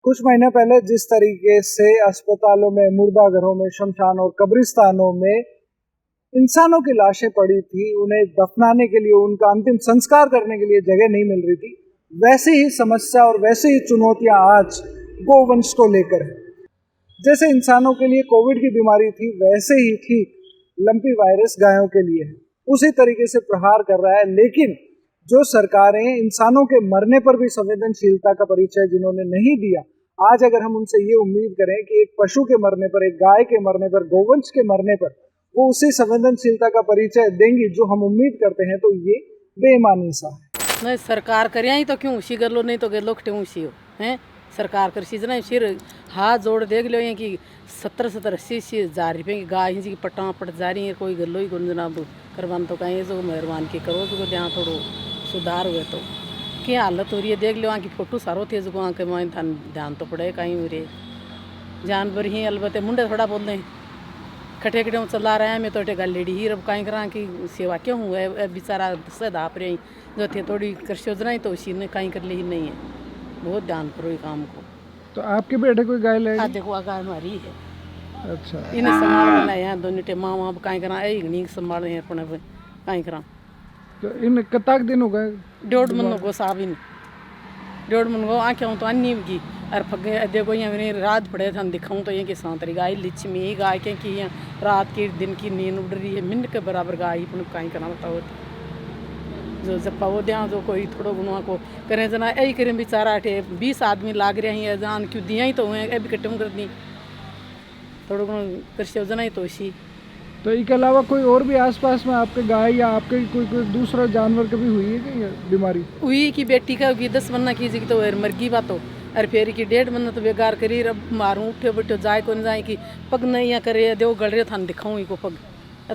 कुछ महीने पहले जिस तरीके से अस्पतालों में, मुर्दाघरों में, शमशान और कब्रिस्तानों में इंसानों की लाशें पड़ी थी, उन्हें दफनाने के लिए, उनका अंतिम संस्कार करने के लिए जगह नहीं मिल रही थी, वैसी ही समस्या और वैसी ही चुनौतियां आज गोवंश को लेकर है। जैसे इंसानों के लिए कोविड की बीमारी थी, वैसे ही ठीक लंपी वायरस गायों के लिए है, उसी तरीके से प्रहार कर रहा है। लेकिन जो सरकारें इंसानों के मरने पर भी संवेदनशीलता का परिचय जिन्होंने नहीं दिया, आज अगर हम उनसे ये उम्मीद करें कि एक पशु के मरने पर, एक गाय के मरने पर, गोवंश के मरने पर वो उसी संवेदनशीलता का परिचय देंगी जो हम उम्मीद करते हैं, तो ये बेईमानी सा है। नहीं सरकार करे ही तो क्यों उसी कर लो, नहीं तो गलो खटे उसी हो हैं। सरकार कर सी ना फिर हाथ जोड़ देख लो ये कि 70-80 हज़ार रुपये की गाय की पटा पट जा रही है, कोई गलो ही गुन जनाब करवान तो कहीं जो मेहरबान की करो जो जहाँ थोड़ो सुधार हुए तो क्या हालत हो रही है देख लो। वहाँ की फोटो सारो थे जो वहाँ के मैं ध्यान तो पड़े कहीं मेरे जानवर ही अलबत्ते मुंडे थोड़ा बोल रहे खटे खटे चला रहे हैं। मैं तो गल लेडी ही रब कहीं करा कि सेवा क्यों हुआ बेचारा सदा आप रही जो थे थोड़ी कृषि योजना ही तो उसी ने कहीं कर ली ही नहीं है। बहुत ध्यान करो ये काम को। तो आपके बेटे कोई गाय ले? देखो गाय हमारी है। अच्छा, इन्हें संभालना है दोनों टे माँ वहाँ कहीं करा नहीं संभाल रहे हैं अपने कहीं करा। तो इन कताक दिन हो गए? 1.5 महीने को साहब इन 1.5 महीने को आँखें तो अन्नी की और फगे देखो यहाँ मैंने रात पड़े थे दिखाऊँ तो ये कि सांतरी गाय लिच्छी में ही गाय के कि यहाँ रात की दिन की नींद उड़ रही है मिनट के बराबर गाय अपन कहीं करना बताओ जो जब पाओ दिया जो कोई थोड़ा गुना को करें जना यही करें बेचारा अठे 20 आदमी लाग रहे हैं जान क्यों दिया ही तो हुए अभी कटम कर दी थोड़ा गुना कृषि योजना ही तो इसी। तो इसके अलावा कोई और भी आसपास में आपके गाय या आपके कोई दूसरा जानवर कभी हुई है कि बीमारी? हुई की बेटी का होगी 10 महीना की जी तो मरगी बात हो अरे फेरी की 1.5 महीना तो बेकार करी अब मारूं उठे बैठे जाए को नहीं जाए कि पग नहीं करे देव गल रहे थान दिखाऊँ को पग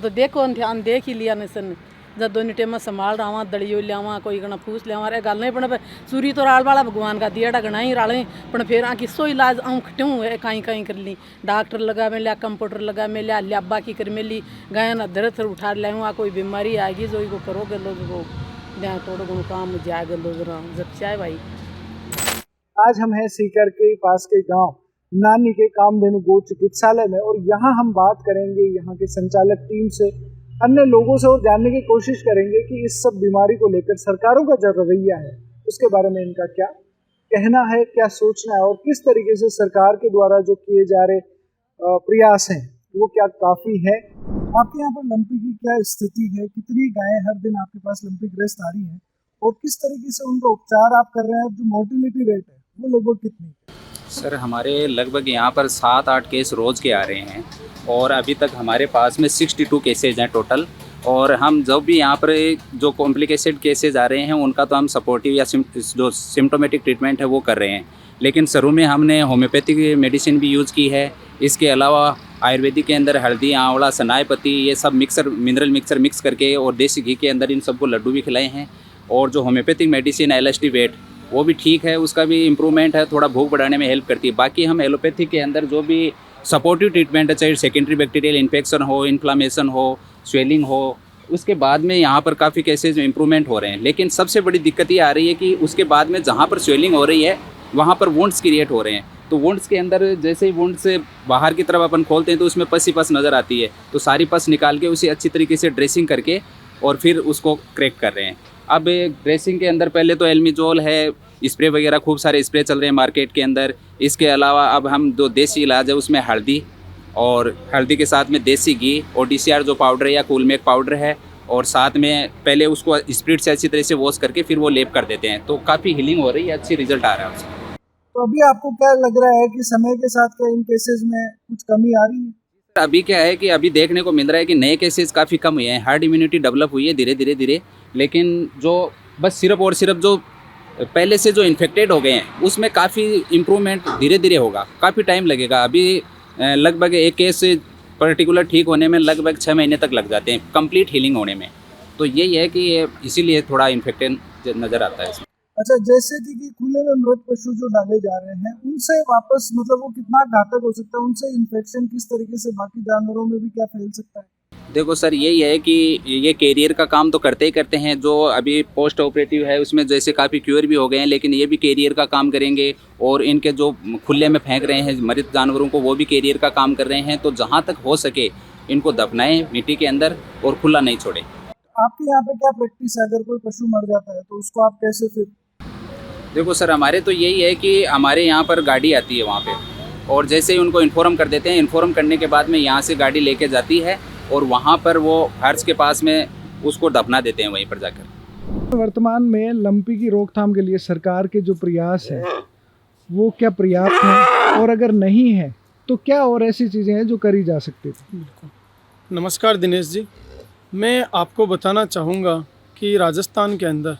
तो देखो ध्यान देख ही लिया ने सन जब दोनों टेम संभाल रहा दड़ियो लियावा कोई गणा फूस लियावा अरे गल नहीं पड़े सूरी तो राल वाला भगवान का दियाड़ा गणा ही राले पण फिर आँकी सो इलाज आऊँ खटूँ कहीं कहीं कर ली डॉक्टर लगा में लिया कंपाउंडर लगा में लिया लियाबा की कर में ली गाय ना दरद उठा लिया कोई बीमारी आएगी जो को करो गलो जो ध्यान थोड़ा गुण काम जाए गलो जरा जब चाहे भाई। आज हम हैं सीकर के पास के गांव नानी के कामधेनु गो चिकित्सालय में और यहाँ हम बात करेंगे यहाँ के संचालक टीम से, अन्य लोगों से, और जानने की कोशिश करेंगे कि इस सब बीमारी को लेकर सरकारों का जो रवैया है उसके बारे में इनका क्या कहना है, क्या सोचना है, और किस तरीके से सरकार के द्वारा जो किए जा रहे प्रयास हैं वो क्या काफ़ी है। आपके यहाँ पर लंपी की क्या स्थिति है, कितनी गायें हर दिन आपके पास लंपी ग्रस्त आ रही हैं और किस तरीके से उनका उपचार आप कर रहे हैं, जो मोर्टिलिटी रेट है वो लगभग कितनी? सर हमारे लगभग यहाँ पर 7-8 केस रोज़ के आ रहे हैं और अभी तक हमारे पास में 62 केसेज हैं टोटल। और हम जब भी यहाँ पर जो कॉम्प्लिकेटेड केसेज आ रहे हैं उनका तो हम सपोर्टिव या जो सिम्टोमेटिक ट्रीटमेंट है वो कर रहे हैं, लेकिन शुरू में हमने होम्योपैथिक मेडिसिन भी यूज़ की है। इसके अलावा आयुर्वेदिक के अंदर हल्दी, आंवला, सनाईपत्ती ये सब मिक्सर मिनरल मिक्सर मिक्स करके और देसी घी के अंदर इन सबको लड्डू भी खिलाए हैं। और जो होम्योपैथिक मेडिसिन LSD वेट वो भी ठीक है, उसका भी इम्प्रूवमेंट है, थोड़ा भूख बढ़ाने में हेल्प करती है। बाकी हम एलोपैथिक के अंदर जो भी सपोर्टिव ट्रीटमेंट है, चाहे सेकेंडरी बैक्टीरियल इन्फेक्शन हो, इन्फ्लामेशन हो, स्वेलिंग हो, उसके बाद में यहाँ पर काफ़ी केसेज में इम्प्रूवमेंट हो रहे हैं। लेकिन सबसे बड़ी दिक्कत ये आ रही है कि उसके बाद में जहाँ पर स्वेलिंग हो रही है वहाँ पर वुंड्स क्रिएट हो रहे हैं। तो वुंड्स के अंदर जैसे ही वुंड से बाहर की तरफ अपन खोलते हैं तो उसमें पस ही पस नज़र आती है, तो सारी पस निकाल के उसे अच्छी तरीके से ड्रेसिंग करके और फिर उसको क्रैक कर रहे हैं। अब ड्रेसिंग के अंदर पहले तो एल्मिजोल है, स्प्रे वगैरह खूब सारे स्प्रे चल रहे हैं मार्केट के अंदर। इसके अलावा अब हम जो देसी इलाज है उसमें हल्दी और हल्दी के साथ में देसी घी और DCR जो पाउडर है या कूलमेक पाउडर है, और साथ में पहले उसको स्प्रिट से अच्छी तरह से वॉश करके फिर वो लेप कर देते हैं, तो काफ़ी हीलिंग हो रही है, अच्छी रिजल्ट आ रहा है उसका। तो अभी आपको क्या लग रहा है कि समय के साथ क्या इन केसेस में कुछ कमी आ रही है? अभी क्या है कि अभी देखने को मिल रहा है कि नए केसेस काफ़ी कम हुए हैं, हार्ड इम्यूनिटी डेवलप हुई है धीरे धीरे, लेकिन जो बस सिर्फ और सिर्फ जो पहले से जो इन्फेक्टेड हो गए हैं उसमें काफ़ी इम्प्रूवमेंट धीरे धीरे होगा, काफ़ी टाइम लगेगा। अभी लगभग एक केस पर्टिकुलर ठीक होने में लगभग 6 महीने तक लग जाते हैं कंप्लीट हीलिंग होने में, तो यही है कि इसीलिए थोड़ा इन्फेक्टेड नज़र आता है इसमें। अच्छा, जैसे कि खुले में मृत पशु जो डाले जा रहे हैं उनसे वापस मतलब वो कितना घातक हो सकता है, उनसे इन्फेक्शन किस तरीके से बाकी जानवरों में भी क्या फैल सकता है? देखो सर, यही है कि ये कैरियर का काम तो करते ही करते हैं। जो अभी पोस्ट ऑपरेटिव है उसमें जैसे काफ़ी क्योर भी हो गए हैं, लेकिन ये भी कैरियर का काम करेंगे। और इनके जो खुले में फेंक रहे हैं मृत जानवरों को, वो भी कैरियर का काम कर रहे हैं। तो जहाँ तक हो सके इनको दफनाएं मिट्टी के अंदर और खुला नहीं छोड़ें। आपके यहाँ पे क्या प्रैक्टिस है, अगर कोई पशु मर जाता है तो उसको आप कैसे फिर? देखो सर, हमारे तो यही है कि हमारे यहाँ पर गाड़ी आती है वहाँ पे, और जैसे ही उनको इन्फॉर्म कर देते हैं, इन्फॉर्म करने के बाद में यहाँ से गाड़ी लेके जाती है और वहाँ पर वो हर्ष के पास में उसको दफना देते हैं वहीं पर जाकर। वर्तमान में लंपी की रोकथाम के लिए सरकार के जो प्रयास है वो क्या पर्याप्त है, और अगर नहीं है तो क्या और ऐसी चीज़ें हैं जो करी जा सकती थी? बिल्कुल। नमस्कार दिनेश जी, मैं आपको बताना चाहूँगा कि राजस्थान के अंदर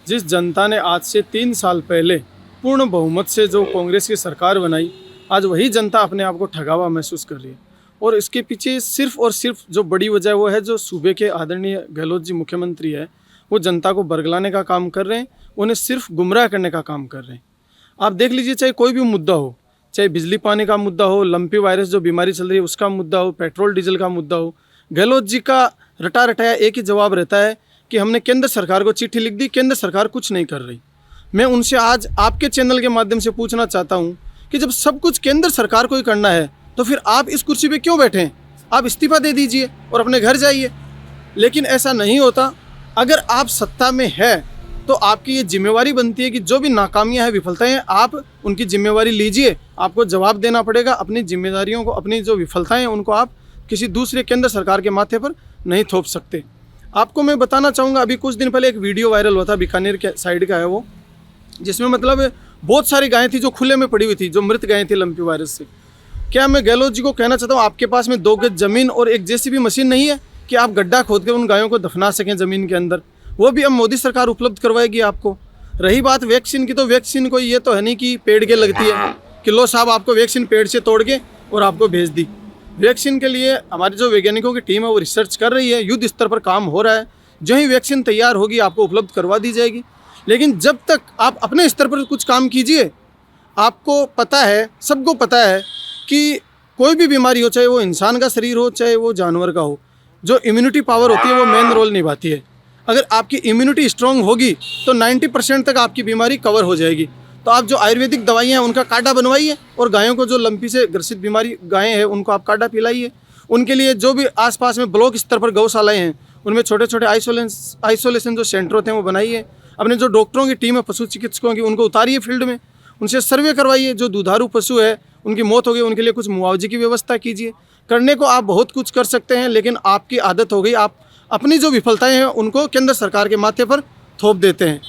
जिस जनता ने आज से 3 साल पहले पूर्ण बहुमत से जो कांग्रेस की सरकार बनाई, आज वही जनता अपने आप को ठगा हुआ महसूस कर रही है। और इसके पीछे सिर्फ और सिर्फ जो बड़ी वजह वो है जो सूबे के आदरणीय गहलोत जी मुख्यमंत्री है, वो जनता को बरगलाने का काम कर रहे हैं, उन्हें सिर्फ गुमराह करने का काम कर रहे हैं। आप देख लीजिए, चाहे कोई भी मुद्दा हो, चाहे बिजली पानी का मुद्दा हो, लंपी वायरस जो बीमारी चल रही है उसका मुद्दा हो, पेट्रोल डीजल का मुद्दा हो, गहलोत जी का रटा रटाया एक ही जवाब रहता है कि हमने केंद्र सरकार को चिट्ठी लिख दी, केंद्र सरकार कुछ नहीं कर रही। मैं उनसे आज आपके चैनल के माध्यम से पूछना चाहता हूँ कि जब सब कुछ केंद्र सरकार को ही करना है तो फिर आप इस कुर्सी पे क्यों बैठे हैं? आप इस्तीफा दे दीजिए और अपने घर जाइए। लेकिन ऐसा नहीं होता। अगर आप सत्ता में है तो आपकी ये जिम्मेवारी बनती है कि जो भी नाकामियाँ हैं, विफलताएं हैं, आप उनकी जिम्मेवारी लीजिए। आपको जवाब देना पड़ेगा अपनी जिम्मेदारियों को, अपनी जो विफलताएं हैं उनको आप किसी दूसरे केंद्र सरकार के माथे पर नहीं थोप सकते। आपको मैं बताना चाहूँगा, अभी कुछ दिन पहले एक वीडियो वायरल हुआ था, बीकानेर के साइड का है वो, जिसमें मतलब बहुत सारी गायें थी जो खुले में पड़ी हुई थी, जो मृत गायें थी लंपी वायरस से। क्या मैं गहलोत जी को कहना चाहता हूँ, आपके पास में 2 गज ज़मीन और एक जेसीबी मशीन नहीं है कि आप गड्ढा खोद कर उन गायों को दफना सकें ज़मीन के अंदर? वो भी अब मोदी सरकार उपलब्ध करवाएगी आपको। रही बात वैक्सीन की, तो वैक्सीन कोई ये तो है नहीं कि पेड़ के लगती है कि लो साहब आपको वैक्सीन पेड़ से तोड़ के और आपको भेज दी। वैक्सीन के लिए हमारी जो वैज्ञानिकों की टीम है वो रिसर्च कर रही है, युद्ध स्तर पर काम हो रहा है। जो ही वैक्सीन तैयार होगी आपको उपलब्ध करवा दी जाएगी। लेकिन जब तक आप अपने स्तर पर कुछ काम कीजिए, आपको पता है, सबको पता है कि कोई भी बीमारी हो, चाहे वो इंसान का शरीर हो चाहे वो जानवर का हो, जो इम्यूनिटी पावर होती है वो मेन रोल निभाती है। अगर आपकी इम्यूनिटी स्ट्रांग होगी तो 90% तक आपकी बीमारी कवर हो जाएगी। तो आप जो आयुर्वेदिक दवाइयाँ हैं उनका काढ़ा बनवाइए, और गायों को जो लंपी से ग्रसित बीमारी गायें हैं उनको आप काढ़ा पिलाइए। उनके लिए जो भी आसपास में ब्लॉक स्तर पर गौशालाएँ हैं उनमें छोटे छोटे आइसोलेशन जो सेंटर होते हैं वो बनाइए। अपने जो डॉक्टरों की टीम है पशु चिकित्सकों की, उनको उतारिए फील्ड में, उनसे सर्वे करवाइए। जो दुधारू पशु है उनकी मौत हो गई, उनके लिए कुछ मुआवजे की व्यवस्था कीजिए। करने को आप बहुत कुछ कर सकते हैं, लेकिन आपकी आदत हो गई, आप अपनी जो विफलताएं हैं उनको केंद्र सरकार के माथे पर थोप देते हैं।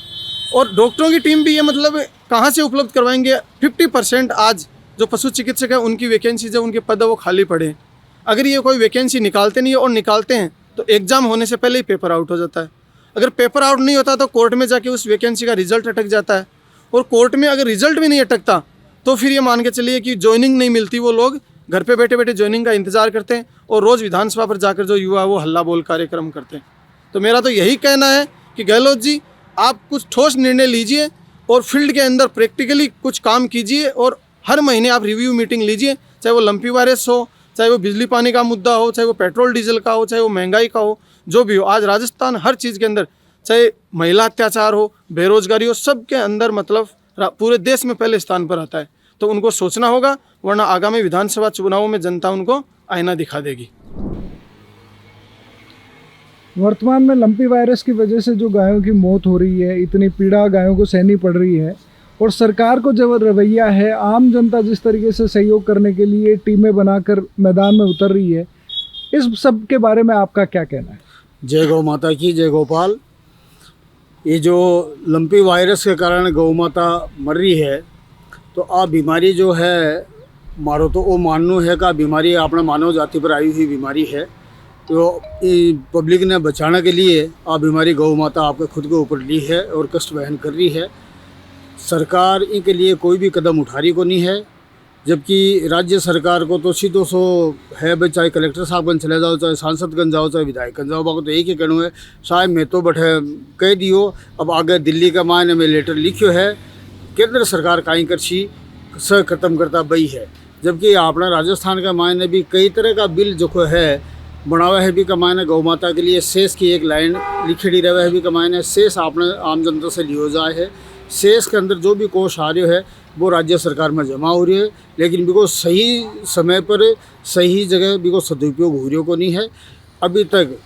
और डॉक्टरों की टीम भी ये मतलब कहाँ से उपलब्ध करवाएंगे? 50% आज जो पशु चिकित्सक है उनकी वैकेंसी जो उनके पद है वो खाली पड़े हैं। अगर ये कोई वैकेंसी निकालते नहीं है, और निकालते हैं तो एग्ज़ाम होने से पहले ही पेपर आउट हो जाता है। अगर पेपर आउट नहीं होता तो कोर्ट में जाके उस वैकेंसी का रिजल्ट अटक जाता है, और कोर्ट में अगर रिजल्ट भी नहीं अटकता तो फिर ये मान के चलिए कि ज्वाइनिंग नहीं मिलती। वो लोग घर पे बैठे बैठे ज्वाइनिंग का इंतज़ार करते हैं और रोज़ विधानसभा पर जाकर जो युवा वो हल्ला बोल कार्यक्रम करते हैं। तो मेरा तो यही कहना है कि गहलोत जी, आप कुछ ठोस निर्णय लीजिए और फील्ड के अंदर प्रैक्टिकली कुछ काम कीजिए, और हर महीने आप रिव्यू मीटिंग लीजिए, चाहे वो लंपी वायरस हो, चाहे वो बिजली पानी का मुद्दा हो, चाहे वो पेट्रोल डीजल का हो, चाहे वो महंगाई का हो, जो भी हो। आज राजस्थान हर चीज़ के अंदर, चाहे महिला अत्याचार हो, बेरोजगारी हो, सब के अंदर मतलब पूरे देश में पहले स्थान पर आता है। तो उनको सोचना होगा, वरना आगामी विधानसभा चुनावों में जनता उनको आईना दिखा देगी। वर्तमान में लंपी वायरस की वजह से जो गायों की मौत हो रही है, इतनी पीड़ा गायों को सहनी पड़ रही है, और सरकार को जो रवैया है, आम जनता जिस तरीके से सहयोग करने के लिए टीमें बनाकर मैदान में उतर रही है, इस सब के बारे में आपका क्या कहना है? जय गौ माता की, जय गोपाल। ये जो लंपी वायरस के कारण गौ माता मर रही है, तो आ बीमारी जो है मारो तो वो मानू है का बीमारी अपना मानव जाति पर आई हुई बीमारी है। तो पब्लिक ने बचाने के लिए आ बीमारी गौ माता आपके खुद के ऊपर ली है और कष्ट वहन कर रही है। सरकार इनके लिए कोई भी कदम उठा रही को नहीं है, जबकि राज्य सरकार को तो सीधो सो है भाई, चाहे कलेक्टर साहब गंज चले जाओ, चाहे सांसद गंज जाओ, चाहे विधायक गंज जाओ, बाको तो एक ही कहना है साहब मैं तो बैठे कह दियो। अब आगे दिल्ली का मायने में लेटर लिखियो है, केंद्र सरकार काई करसी स खत्म करता बई है। जबकि अपना राजस्थान का मायने भी कई तरह का बिल जो है बनावा है भी कमाने गौ माता के लिए शेष की एक लाइन लिखी रहे है भी कमाने शेष आपने आम जनता से लियो जाए है। शेष के अंदर जो भी कोष आ रहे है वो राज्य सरकार में जमा हो रही है, लेकिन बिको सही समय पर सही जगह बिको सदुपयोग हो रही को नहीं है। अभी तक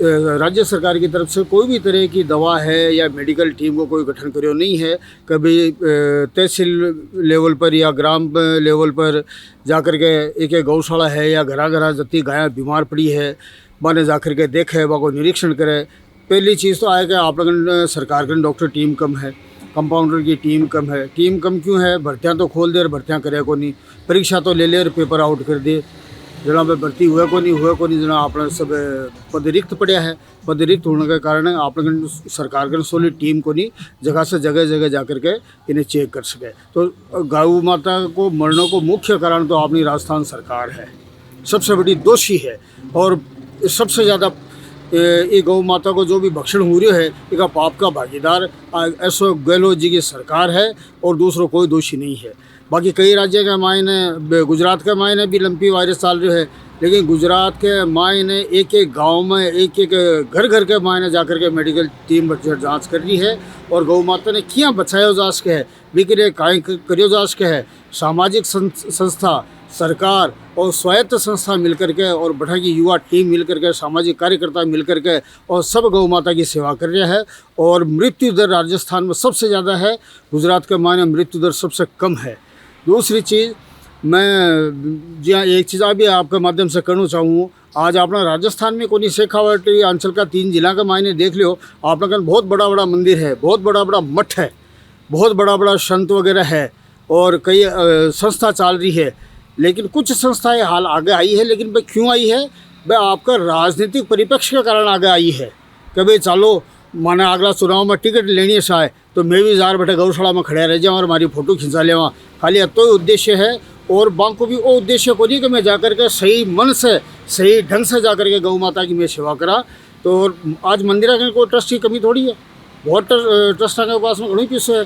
राज्य सरकार की तरफ से कोई भी तरह की दवा है या मेडिकल टीम को कोई गठन करो नहीं है। कभी तहसील लेवल पर या ग्राम लेवल पर जाकर के एक गौशाला है या घरा घरा जती गाय बीमार पड़ी है माने जाकर के देखे को निरीक्षण करे। पहली चीज़ तो आए कि आप लोगों सरकार के डॉक्टर टीम कम है, कंपाउंडर की टीम कम है। टीम कम क्यों है? भर्तियाँ तो खोल दे और भर्तियाँ करे को नहीं, परीक्षा तो ले और पेपर आउट कर दे। जना पे भर्ती हुआ को नहीं जना अपने सब पद रिक्त पड़ा है। पद रिक्त होने के कारण आप लोग सरकार के सोलिड टीम को नहीं जगह से जगह जगह जा कर के इन्हें चेक कर सके। तो गौ माता को मरने को मुख्य कारण तो अपनी राजस्थान सरकार है, सबसे बड़ी दोषी है। और सबसे ज़्यादा ये गौ माता को जो भी भक्षण हो रही है इसका पाप का भागीदार अशोक गहलोत जी की सरकार है और दूसरों कोई दोषी नहीं है। बाकी कई राज्य के मायने गुजरात के मायने भी लंपी वायरस चल रही है, लेकिन गुजरात के मायने एक एक गांव में एक एक घर घर के मायने जाकर के मेडिकल टीम जांच कर रही है। और गौ माता ने क्या बचाया जा सके है बिक्रे काई करियो जा सके है। सामाजिक संस्था, सरकार और स्वायत्त संस्था मिलकर के और बढ़ा की युवा टीम मिलकर के, सामाजिक कार्यकर्ता मिलकर के और सब गौ माता की सेवा कर रहे हैं। और मृत्यु दर राजस्थान में सबसे ज़्यादा है, गुजरात के मायने मृत्यु दर सबसे कम है। दूसरी चीज़ मैं जी हाँ एक चीज़ अभी आपके माध्यम से कहना चाहूँ, आज अपना राजस्थान में कोई शेखावाटी अंचल का 3 जिला के मायने देख लो, आप लोगों बहुत बड़ा बड़ा मंदिर है, बहुत बड़ा बड़ा मठ है, बहुत बड़ा बड़ा संत वगैरह है और कई संस्था चल रही है। लेकिन कुछ संस्थाएं हाल आगे आई है, लेकिन वह क्यों आई है? वह आपका राजनीतिक परिप्रेक्ष्य के कारण आगे आई है। कभी चलो माने अगला चुनाव में टिकट लेनी है तो मैं भी जार बैठे गौशाला में खड़े रह जाऊँ और हमारी फ़ोटो खिंचा लेवा, खाली तो ही उद्देश्य है। और बांको भी वो उद्देश्य को नहीं कि मैं जाकर के सही मन से सही ढंग से जाकर के गौ माता की मैं सेवा करा। तो आज मंदिर के कोई ट्रस्ट की कमी थोड़ी है, बहुत ट्रस्ट के पास में घनी पैसे है।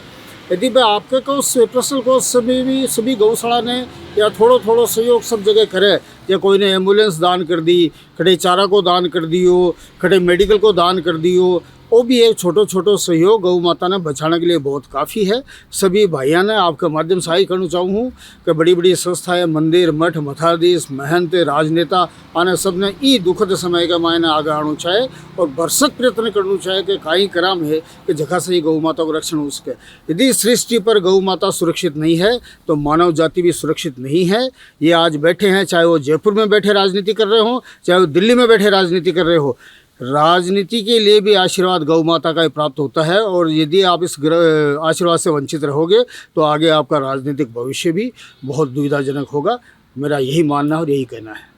यदि भाई आपके को पर्सनल को सभी गौशाला ने या थोड़ो सहयोग सब जगह करे, या कोई ने एम्बुलेंस दान कर दी, खड़े चारा को दान कर दियो, खड़े मेडिकल को दान कर दियो, वो भी एक छोटो सहयोग गौ माता ने बचाने के लिए बहुत काफ़ी है। सभी भाइयों ने आपके माध्यम से ही कहना चाहूँ कि बड़ी बड़ी संस्थाएं, मंदिर, मठ, मठाधीश, महंत, राजनेता आने सब ने ई दुखद समय के मायने आगे आना चाहिए और भरसक प्रयत्न करना चाहिए कि काई कराम है कि जगह से ही गौ माता को रक्षण हो सके। यदि सृष्टि पर गौ माता सुरक्षित नहीं है तो मानव जाति भी सुरक्षित नहीं है। ये आज बैठे हैं, चाहे वो जयपुर में बैठे राजनीति कर रहे हो, चाहे वो दिल्ली में बैठे राजनीति कर रहे हो, राजनीति के लिए भी आशीर्वाद गौ माता का ही प्राप्त होता है। और यदि आप इस आशीर्वाद से वंचित रहोगे तो आगे आपका राजनीतिक भविष्य भी बहुत दुविधाजनक होगा। मेरा यही मानना है और यही कहना है।